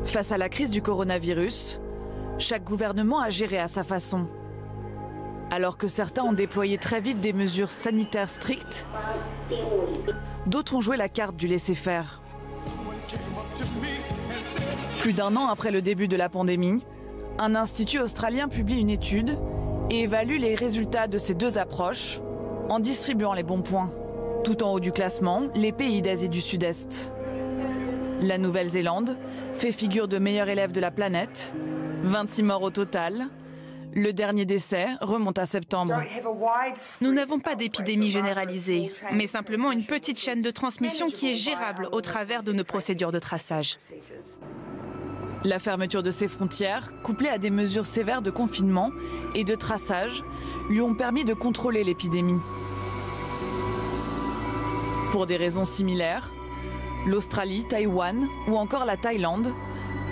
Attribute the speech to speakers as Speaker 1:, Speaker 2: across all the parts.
Speaker 1: Face à la crise du coronavirus, chaque gouvernement a géré à sa façon. Alors que certains ont déployé très vite des mesures sanitaires strictes, d'autres ont joué la carte du laisser-faire. Plus d'un an après le début de la pandémie, un institut australien publie une étude et évalue les résultats de ces deux approches en distribuant les bons points. Tout en haut du classement, les pays d'Asie du Sud-Est. La Nouvelle-Zélande fait figure de meilleur élève de la planète, 26 morts au total. Le dernier décès remonte à septembre.
Speaker 2: Nous n'avons pas d'épidémie généralisée, mais simplement une petite chaîne de transmission qui est gérable au travers de nos procédures de traçage.
Speaker 1: La fermeture de ses frontières, couplée à des mesures sévères de confinement et de traçage, lui ont permis de contrôler l'épidémie. Pour des raisons similaires, l'Australie, Taïwan ou encore la Thaïlande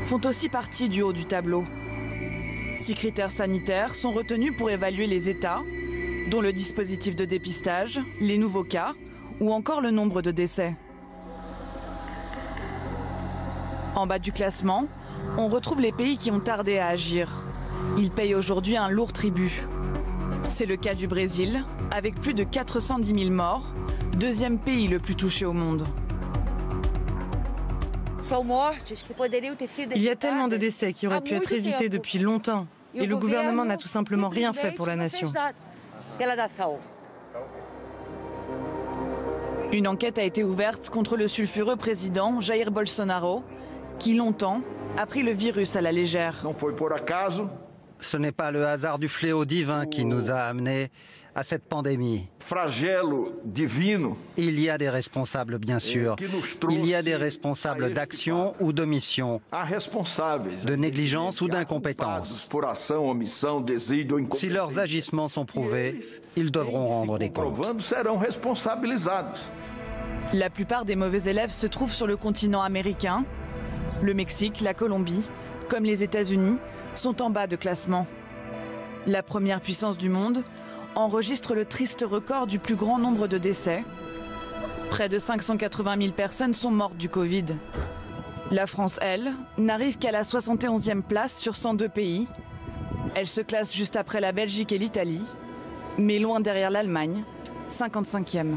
Speaker 1: font aussi partie du haut du tableau. 6 critères sanitaires sont retenus pour évaluer les États, dont le dispositif de dépistage, les nouveaux cas ou encore le nombre de décès. En bas du classement, on retrouve les pays qui ont tardé à agir. Ils payent aujourd'hui un lourd tribut. C'est le cas du Brésil, avec plus de 410 000 morts, deuxième pays le plus touché au monde.
Speaker 3: Il y a tellement de décès qui auraient pu être évités depuis longtemps. Et le gouvernement n'a tout simplement rien fait pour la nation.
Speaker 1: Une enquête a été ouverte contre le sulfureux président Jair Bolsonaro, qui longtemps a pris le virus à la légère.
Speaker 4: Ce n'est pas le hasard du fléau divin qui nous a amenés à cette pandémie. Il y a des responsables, bien sûr. Il y a des responsables d'action ou d'omission, de négligence ou d'incompétence. Si leurs agissements sont prouvés, ils devront rendre des comptes.
Speaker 1: La plupart des mauvais élèves se trouvent sur le continent américain. Le Mexique, la Colombie, comme les États-Unis, sont en bas de classement. La première puissance du monde enregistre le triste record du plus grand nombre de décès. Près de 580 000 personnes sont mortes du Covid. La France, elle, n'arrive qu'à la 71e place sur 102 pays. Elle se classe juste après la Belgique et l'Italie, mais loin derrière l'Allemagne, 55e.